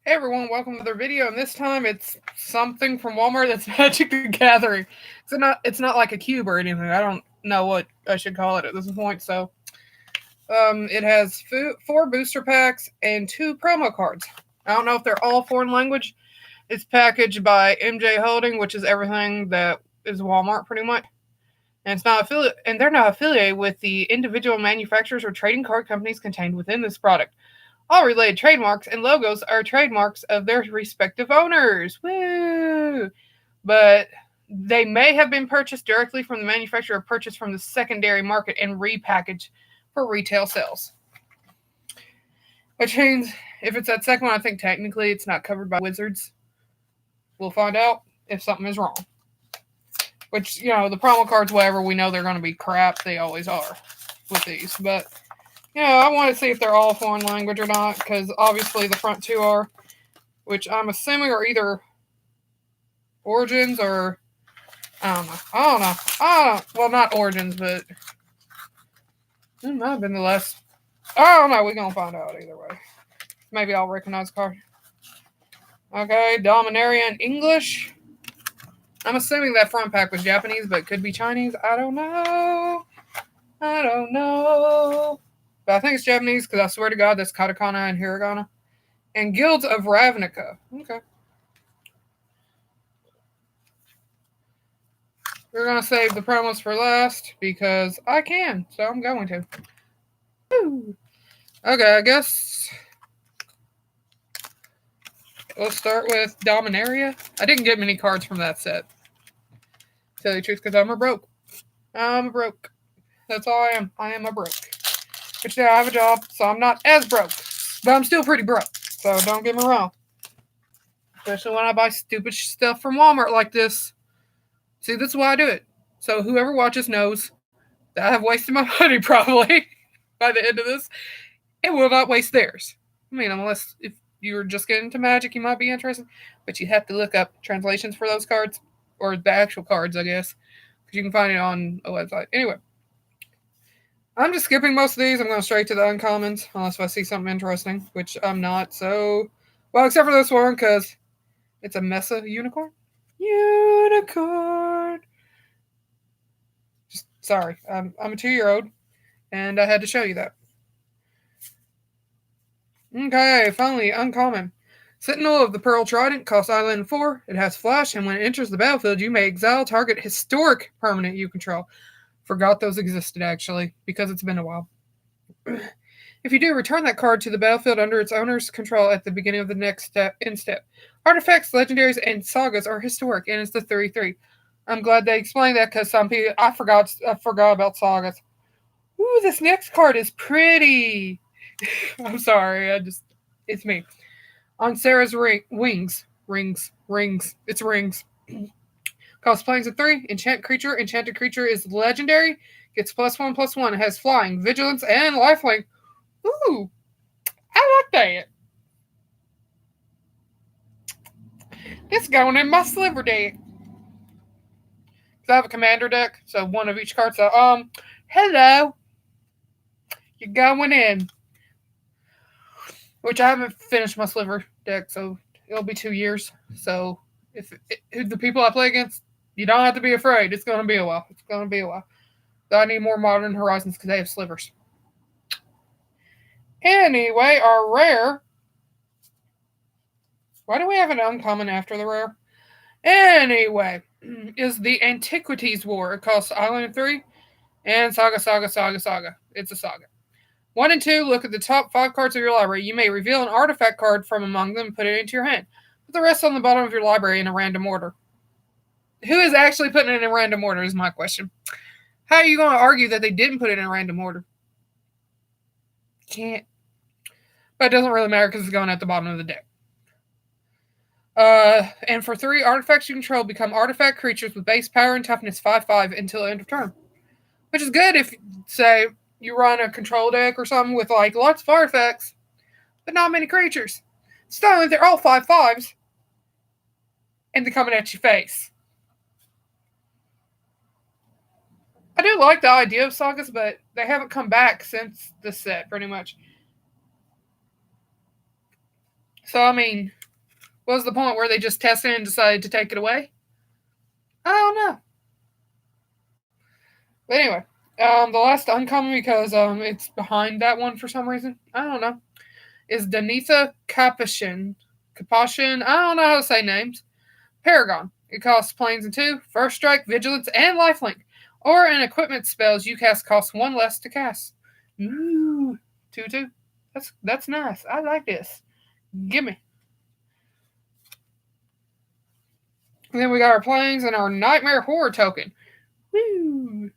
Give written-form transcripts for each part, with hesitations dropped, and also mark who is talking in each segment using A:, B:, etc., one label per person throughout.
A: Hey everyone, welcome to another video, and this time it's something from Walmart that's Magic the Gathering. It's not like a cube or anything. I don't know what I should call it at this point. It has four booster packs and two promo cards. I don't know if they're all foreign language. It's packaged by MJ Holding, which is everything that is Walmart pretty much. And it's not affiliate, and they're not affiliated with the individual manufacturers or trading card companies contained within this product. All related trademarks and logos are trademarks of their respective owners. Woo! But they may have been purchased directly from the manufacturer or purchased from the secondary market and repackaged for retail sales. Which means if it's that second one, I think technically it's not covered by Wizards. We'll find out if something is wrong. Which, the promo cards, whatever, we know they're going to be crap. They always are with these. But I want to see if they're all foreign language or not, because obviously the front two are, which I'm assuming are either Origins or I don't know. Well, not Origins, but it might have been the last. I don't know. We're gonna find out either way. Maybe I'll recognize the card. Okay, Dominaria in English. I'm assuming that front pack was Japanese, but it could be Chinese. I don't know. But I think it's Japanese because I swear to God, that's katakana and hiragana. And Guilds of Ravnica. Okay. We're going to save the promos for last because I can, so I'm going to. Woo. Okay, I guess we'll start with Dominaria. I didn't get many cards from that set, to tell you the truth, because I'm a broke. That's all I am. I am a broke. Which now I have a job, so I'm not as broke. But I'm still pretty broke, so don't get me wrong. Especially when I buy stupid stuff from Walmart like this. See, this is why I do it. So whoever watches knows that I have wasted my money probably by the end of this. It will not waste theirs. I mean, unless if you're just getting into Magic, you might be interested. But you have to look up translations for those cards, or the actual cards, I guess, because you can find it on a website. Anyway, I'm just skipping most of these. I'm going straight to the uncommons, unless I see something interesting, which I'm not. So, well, except for this one, because it's a Mesa unicorn. Unicorn. Just sorry, I'm a 2-year-old, and I had to show you that. Okay, finally, uncommon. Sentinel of the Pearl Trident costs Island 4. It has flash, and when it enters the battlefield, you may exile target historic permanent you control. Forgot those existed, actually, because it's been a while. If you do, return that card to the battlefield under its owner's control at the beginning of the next step. Artifacts, legendaries, and sagas are historic, and it's the 3/3. I'm glad they explained that because some people I forgot about sagas. Ooh, this next card is pretty. I'm sorry, it's me. On Sarah's rings. It's rings. Cost planes of 3. Enchanted creature is legendary. Gets +1/+1. It has flying, vigilance, and lifelink. Ooh, I like that. It's going in my sliver deck. Cause I have a commander deck, so one of each card. So hello, you're going in. Which I haven't finished my sliver deck, so it'll be 2 years. So if the people I play against, you don't have to be afraid. It's gonna be a while. So I need more Modern Horizons because they have slivers. Anyway, our rare. Why do we have an uncommon after the rare? Anyway, is the Antiquities War. It costs Island 3 and Saga. It's a saga. 1 and 2, look at the top 5 cards of your library. You may reveal an artifact card from among them and put it into your hand. Put the rest on the bottom of your library in a random order. Who is actually putting it in random order is my question. How are you going to argue that they didn't put it in random order? Can't. But it doesn't really matter because it's going at the bottom of the deck. And for 3 artifacts you control, become artifact creatures with base power and toughness 5/5 until end of turn. Which is good if, say, you run a control deck or something with like lots of artifacts, but not many creatures. Still, they're all 5/5s, and they're coming at your face. I do like the idea of sagas, but they haven't come back since this set, pretty much. So, I mean, what was the point where they just tested it and decided to take it away? I don't know. But anyway, the last uncommon, because it's behind that one for some reason. I don't know. Is Danitha Kapashin. Kapashin. I don't know how to say names. Paragon. It costs planes and 2, First Strike, Vigilance, and Lifelink. Or in equipment spells you cast costs 1 less to cast. Ooh. 2/2. That's nice. I like this. Gimme. And then we got our planes and our Nightmare Horror token. Woo.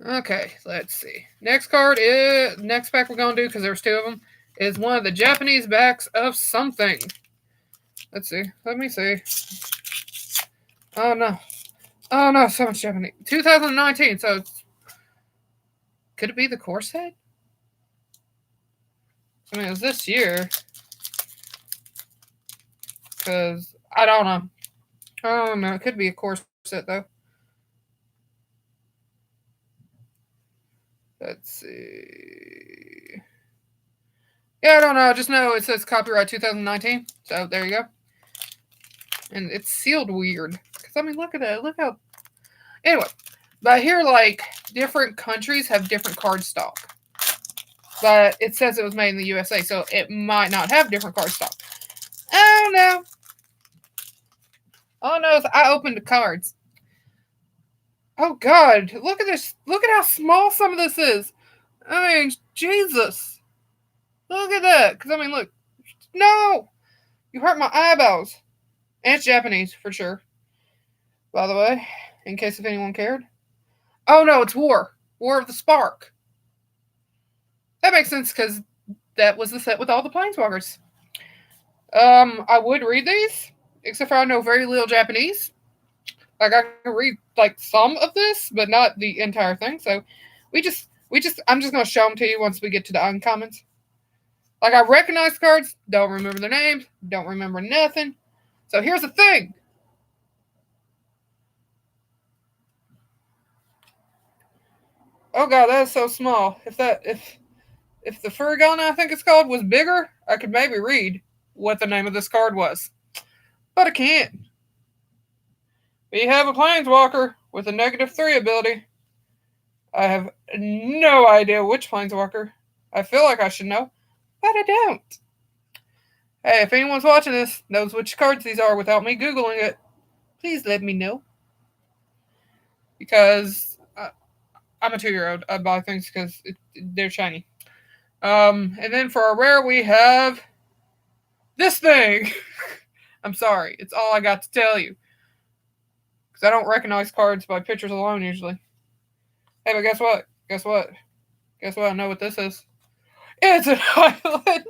A: Okay, let's see. Next card is next pack we're gonna do, because there's 2 of them, is one of the Japanese backs of something. Let's see. Let me see. Oh no. Oh no, so much Japanese. 2019, so could it be the core set? I mean, it was this year. Because I don't know. I don't know. It could be a core set though. Let's see. Yeah, I don't know. I just know it says copyright 2019. So there you go. And it's sealed weird. Because, I mean, look at that. Look how. Anyway. But here, like, different countries have different card stock. But it says it was made in the USA. So it might not have different card stock. I don't know. All I know is I opened the cards. Oh, God. Look at this. Look at how small some of this is. I mean, Jesus. Look at that. Because, I mean, look. No! You hurt my eyeballs. And it's Japanese, for sure. By the way, in case if anyone cared. Oh, no, it's War. War of the Spark. That makes sense, because that was the set with all the Planeswalkers. I would read these, except for I know very little Japanese. Like, I can read, like, some of this, but not the entire thing. So, I'm just going to show them to you once we get to the uncommons. Like, I recognize cards, don't remember their names, don't remember nothing. So, here's the thing. Oh, God, that is so small. If the Furigana, I think it's called, was bigger, I could maybe read what the name of this card was. But I can't. We have a Planeswalker with a -3 ability. I have no idea which Planeswalker. I feel like I should know, but I don't. Hey, if anyone's watching this knows which cards these are without me Googling it, please let me know. Because I'm a 2-year-old. I buy things because they're shiny. And then for our rare, we have this thing. I'm sorry. It's all I got to tell you. Because I don't recognize cards by pictures alone usually. Hey, but guess what? Guess what? Guess what? I know what this is. It's an island.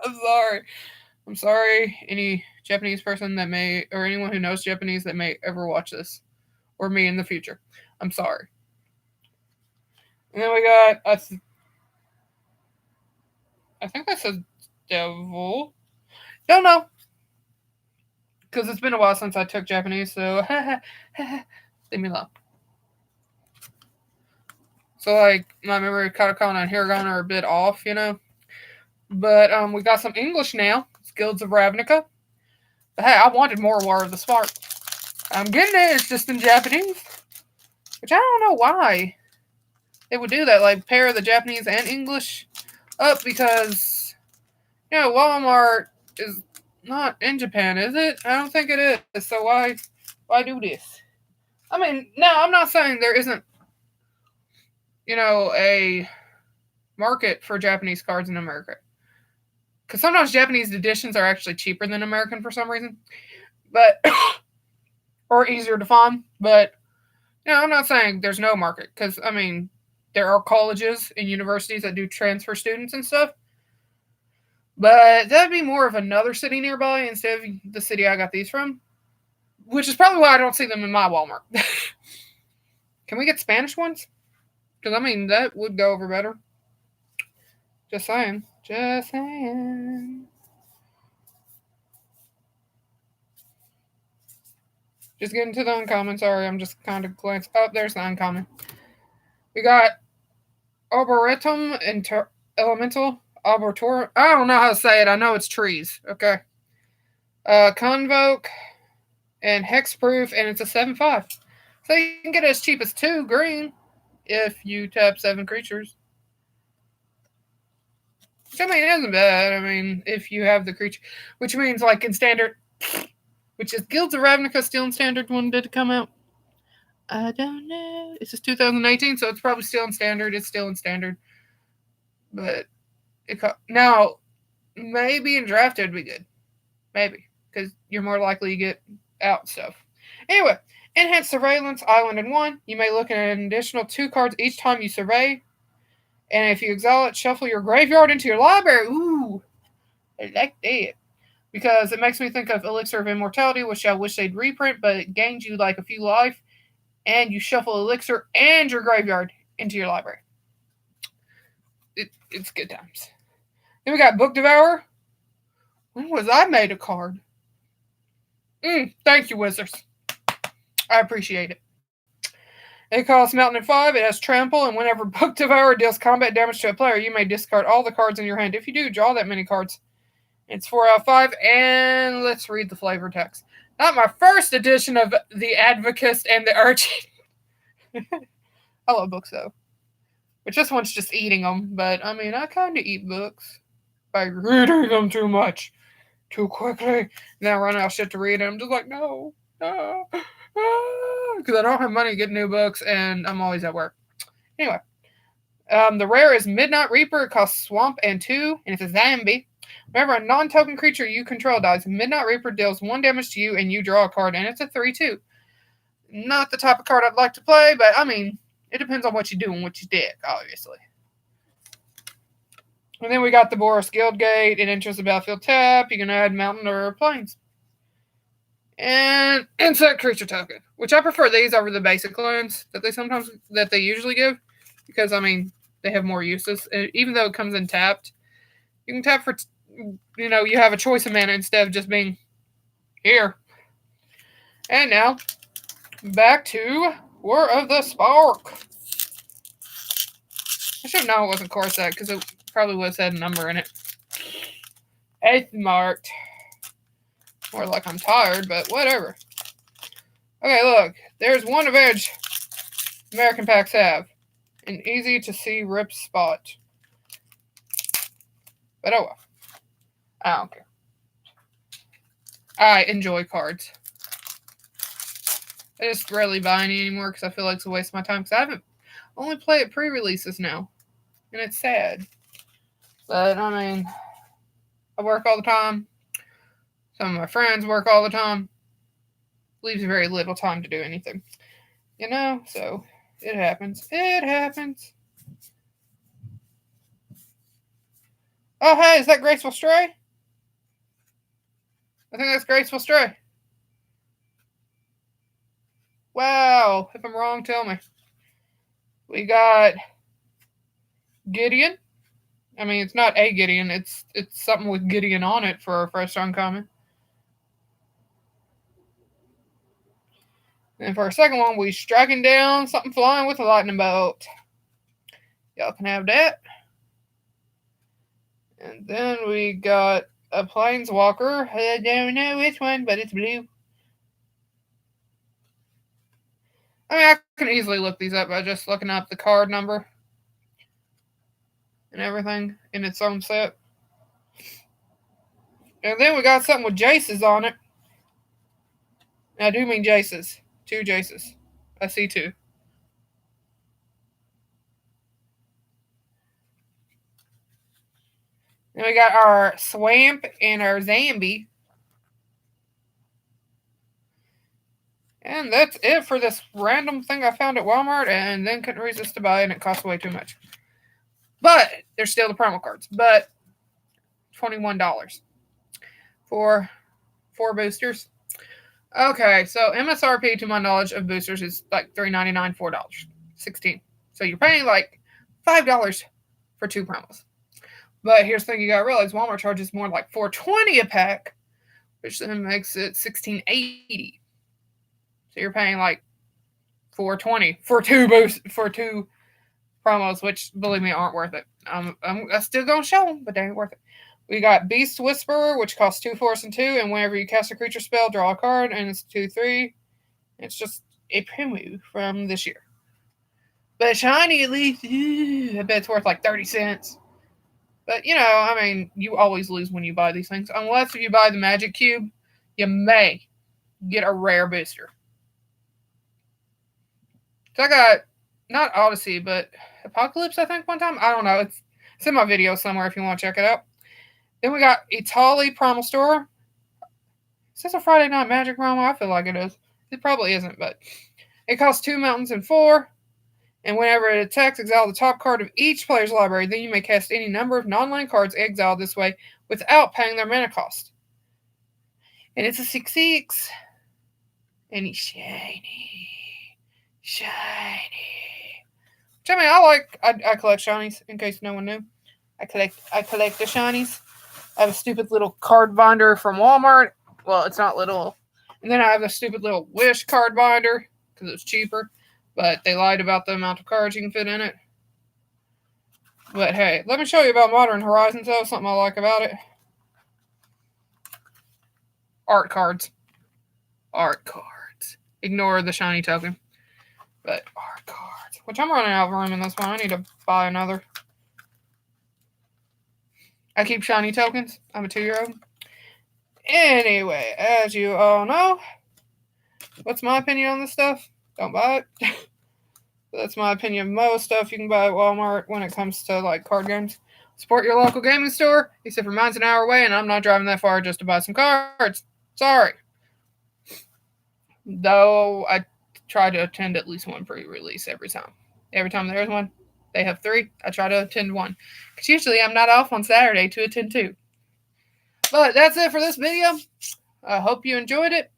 A: I'm sorry. I'm sorry, any Japanese person that may, or anyone who knows Japanese that may ever watch this, or me in the future. I'm sorry. And then we got, I think that says devil. Don't know. Because it's been a while since I took Japanese, so leave me alone. So, like, my memory of katakana and hiragana are a bit off, you know. But we got some English now. It's Guilds of Ravnica. But hey, I wanted more War of the Spark. I'm getting it. It's just in Japanese. Which I don't know why they would do that. Like, pair the Japanese and English up, because, you know, Walmart is not in Japan, is it? I don't think it is. So why do this? I mean, no, I'm not saying there isn't, you know, a market for Japanese cards in America. Because sometimes Japanese editions are actually cheaper than American for some reason. But, or easier to find. But, you know, I'm not saying there's no market. Because, I mean, there are colleges and universities that do transfer students and stuff. But that'd be more of another city nearby instead of the city I got these from. Which is probably why I don't see them in my Walmart. Can we get Spanish ones? Because, I mean, that would go over better. Just saying. Just saying. Just getting to the uncommon. Sorry, I'm just kind of glancing. Oh, there's the uncommon. We got Arboretum Elemental, Arboretum. I don't know how to say it. I know it's trees. Okay. Convoke and Hexproof, and it's a 7/5. So you can get it as cheap as 2 green if you tap 7 creatures. Which, I mean, it isn't bad. I mean, if you have the creature, which means like in standard, which is Guilds of Ravnica still in standard. When did it come out? I don't know. This is 2018, so it's probably still in standard. It's still in standard, but now maybe in draft it'd be good, maybe because you're more likely to get out stuff. Anyway, enhanced surveillance island in 1. You may look at an additional 2 cards each time you survey, and if you exile it, shuffle your graveyard into your library. Ooh, I like that. Because it makes me think of Elixir of Immortality, which I wish they'd reprint, but it gains you like a few life, and you shuffle Elixir and your graveyard into your library. It's good times. Then we got Book Devourer. When was I made a card? Thank you, Wizards. I appreciate it. It costs Mountain at 5. It has Trample, and whenever Book Devourer deals combat damage to a player, you may discard all the cards in your hand. If you do, draw that many cards. It's 4 out of 5, and let's read the flavor text. Not my first edition of the Advocist and the Urchin. I love books, though. Which this one's just eating them, but, I mean, I kind of eat books by reading them too much, too quickly. Then I run out of shit to read, and I'm just like, no. Because I don't have money to get new books, and I'm always at work. Anyway, the rare is Midnight Reaper. It costs Swamp and 2, and it's a zombie. Whenever a non-token creature you control dies, Midnight Reaper deals 1 damage to you, and you draw a card, and it's a 3/2. Not the type of card I'd like to play, but, I mean, it depends on what you do and what you deck, obviously. And then we got the Boros Guildgate. It enters the battlefield tap. You can add Mountain or Plains. And Insect Creature Token, which I prefer these over the basic lands that they usually give, because, I mean, they have more uses. Even though it comes in tapped, you can tap for, you have a choice of mana instead of just being here. And now, back to War of the Spark. I should have known it wasn't Corsac, because it probably would have said a number in it. 8th marked. More like I'm tired, but whatever. Okay, look. There's one advantage American packs have. An easy-to-see rip spot. But oh well. I don't care. I enjoy cards. I just rarely buy any anymore because I feel like it's a waste of my time. Because I only play it pre-releases now. And it's sad. But, I mean, I work all the time. Some of my friends work all the time. Leaves very little time to do anything. So it happens. It happens. Oh, hey, is that Graceful Stray? I think that's Graceful Stray. Wow. If I'm wrong, tell me. We got Gideon. I mean, it's not a Gideon. It's something with Gideon on it for our first uncommon. And for our second one, we striking down something flying with a lightning bolt. Y'all can have that. And then we got a Planeswalker. I don't know which one, but it's blue. I mean, I can easily look these up by just looking up the card number and everything in its own set. And then we got something with Jaces on it. And I do mean Jaces. 2 Jaces. I see 2. Then we got our Swamp and our Zambi. And that's it for this random thing I found at Walmart and then couldn't resist to buy, and it cost way too much. But there's still the promo cards. But $21 for 4 boosters. Okay, so MSRP to my knowledge of boosters is like $3.99, $4, $16. So you're paying like $5 for 2 promos. But here's the thing you gotta realize: Walmart charges more like $4.20 a pack, which then makes it $16.80. So you're paying like $4.20 for 2 promos, which, believe me, aren't worth it. I'm still going to show them, but they ain't worth it. We got Beast Whisperer, which costs 2 force and 2, and whenever you cast a creature spell, draw a card, and it's 2/3. It's just a Primu from this year. But shiny, at least, I bet it's worth like 30 cents. But, you know, I mean, you always lose when you buy these things. Unless if you buy the Magic Cube, you may get a rare booster. So I got, not Odyssey, but Apocalypse, I think, one time. I don't know. It's in my video somewhere if you want to check it out. Then we got Etali Primal Store. Is this a Friday Night Magic promo? I feel like it is. It probably isn't, but it costs 2 mountains and 4. And whenever it attacks, exile the top card of each player's library. Then you may cast any number of non-land cards exiled this way without paying their mana cost. And it's a 6/6. And he's shiny. Shiny. Which, I mean, I collect shinies, in case no one knew. I collect the shinies. I have a stupid little card binder from Walmart. Well, it's not little. And then I have a stupid little Wish card binder because it's cheaper. But they lied about the amount of cards you can fit in it. But hey, let me show you about Modern Horizons, though. Something I like about it. Art cards. Art cards. Ignore the shiny token. But art cards. Which I'm running out of room in this one. I need to buy another. I keep shiny tokens. I'm a 2-year-old. Anyway, as you all know, what's my opinion on this stuff? Don't buy it. That's my opinion of most stuff you can buy at Walmart when it comes to like card games. Support your local gaming store, except for mine's an hour away and I'm not driving that far just to buy some cards. Sorry. Though I try to attend at least one pre-release every time. Every time there's one, they have 3. I try to attend one. Because usually I'm not off on Saturday to attend 2. But that's it for this video. I hope you enjoyed it.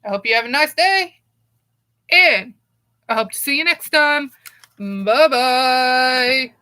A: I hope you have a nice day. And I hope to see you next time. Bye-bye.